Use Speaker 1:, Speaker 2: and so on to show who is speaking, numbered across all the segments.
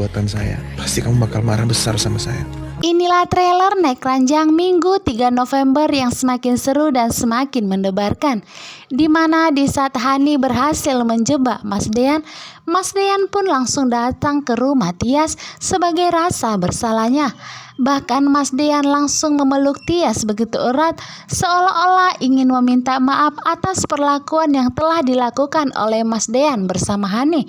Speaker 1: perbuatan saya, pasti kamu bakal marah besar sama saya.
Speaker 2: Inilah trailer Naik Ranjang Minggu 3 November yang semakin seru dan semakin mendebarkan. Dimana di saat Hani berhasil menjebak Mas Dean pun langsung datang ke rumah Tias sebagai rasa bersalahnya. Bahkan Mas Dean langsung memeluk Tias begitu erat, seolah-olah ingin meminta maaf atas perlakuan yang telah dilakukan oleh Mas Dean bersama Hani.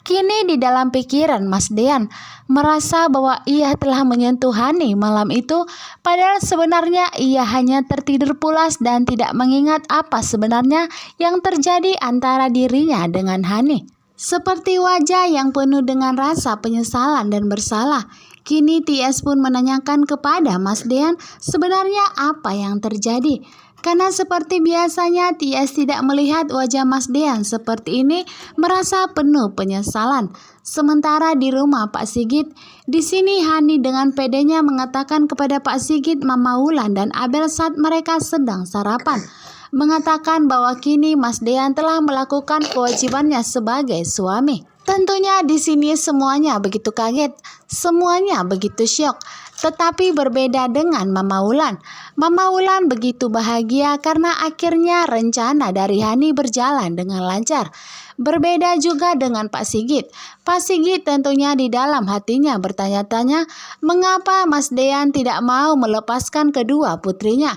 Speaker 2: Kini di dalam pikiran Mas Dean merasa bahwa ia telah menyentuh Hani malam itu, padahal sebenarnya ia hanya tertidur pulas dan tidak mengingat apa sebenarnya yang terjadi antara dirinya dengan Hani. Seperti wajah yang penuh dengan rasa penyesalan dan bersalah, kini Tias pun menanyakan kepada Mas Dean sebenarnya apa yang terjadi. Karena seperti biasanya Tias tidak melihat wajah Mas Dean seperti ini, merasa penuh penyesalan. Sementara di rumah Pak Sigit, di sini Hani dengan pedenya mengatakan kepada Pak Sigit, Mama Wulan dan Abel saat mereka sedang sarapan, mengatakan bahwa kini Mas Dean telah melakukan kewajibannya sebagai suami. Tentunya di sini semuanya begitu kaget, semuanya begitu syok. Tetapi berbeda dengan Mama Wulan. Mama Wulan begitu bahagia karena akhirnya rencana dari Hani berjalan dengan lancar. Berbeda juga dengan Pak Sigit. Pak Sigit tentunya di dalam hatinya bertanya-tanya mengapa Mas Dean tidak mau melepaskan kedua putrinya.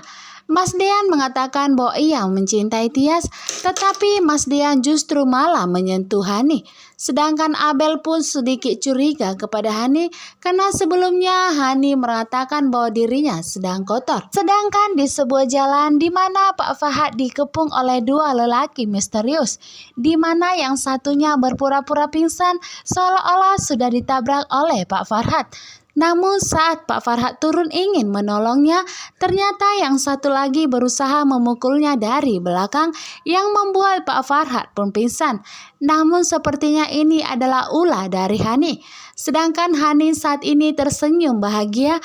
Speaker 2: Mas Dean mengatakan bahwa ia mencintai Tias, tetapi Mas Dean justru malah menyentuh Hani. Sedangkan Abel pun sedikit curiga kepada Hani karena sebelumnya Hani mengatakan bahwa dirinya sedang kotor. Sedangkan di sebuah jalan di mana Pak Farhat dikepung oleh dua lelaki misterius, di mana yang satunya berpura-pura pingsan seolah-olah sudah ditabrak oleh Pak Farhat. Namun saat Pak Farhat turun ingin menolongnya, ternyata yang satu lagi berusaha memukulnya dari belakang yang membuat Pak Farhat pun pingsan. Namun sepertinya ini adalah ulah dari Hani. Sedangkan Hani saat ini tersenyum bahagia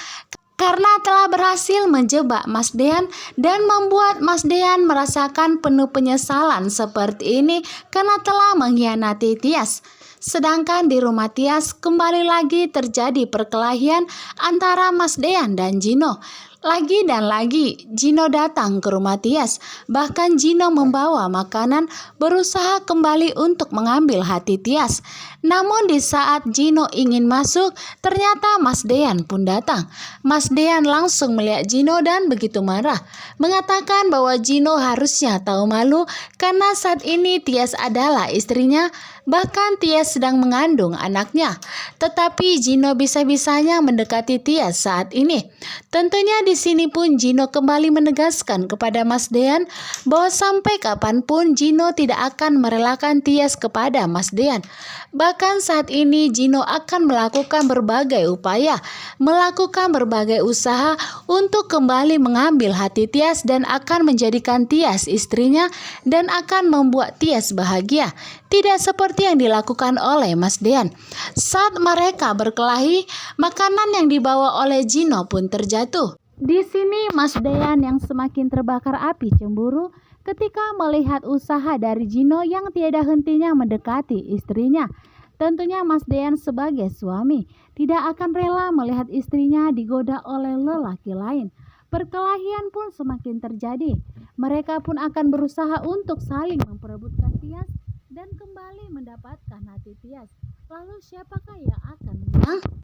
Speaker 2: karena telah berhasil menjebak Mas Dean dan membuat Mas Dean merasakan penuh penyesalan seperti ini karena telah mengkhianati Tias. Sedangkan di rumah Tias kembali lagi terjadi perkelahian antara Mas Dean dan Gino. Lagi dan lagi Gino datang ke rumah Tias. Bahkan Gino membawa makanan berusaha kembali untuk mengambil hati Tias. Namun di saat Gino ingin masuk, ternyata Mas Dean pun datang. Mas Dean langsung melihat Gino dan begitu marah, mengatakan bahwa Gino harusnya tahu malu karena saat ini Tias adalah istrinya, bahkan Tias sedang mengandung anaknya. Tetapi Gino bisa-bisanya mendekati Tias saat ini. Tentunya di sini pun Gino kembali menegaskan kepada Mas Dean bahwa sampai kapanpun Gino tidak akan merelakan Tias kepada Mas Dean. Bahkan saat ini Gino akan melakukan berbagai upaya, melakukan berbagai usaha untuk kembali mengambil hati Tias dan akan menjadikan Tias istrinya dan akan membuat Tias bahagia. Tidak seperti yang dilakukan oleh Mas Dean. Saat mereka berkelahi, makanan yang dibawa oleh Gino pun terjatuh. Di sini Mas Dean yang semakin terbakar api cemburu ketika melihat usaha dari Gino yang tiada hentinya mendekati istrinya. Tentunya Mas Dean sebagai suami tidak akan rela melihat istrinya digoda oleh lelaki lain. Perkelahian pun semakin terjadi. Mereka pun akan berusaha untuk saling memperebutkan Tias dan kembali mendapatkan hati Tias. Lalu siapakah yang akan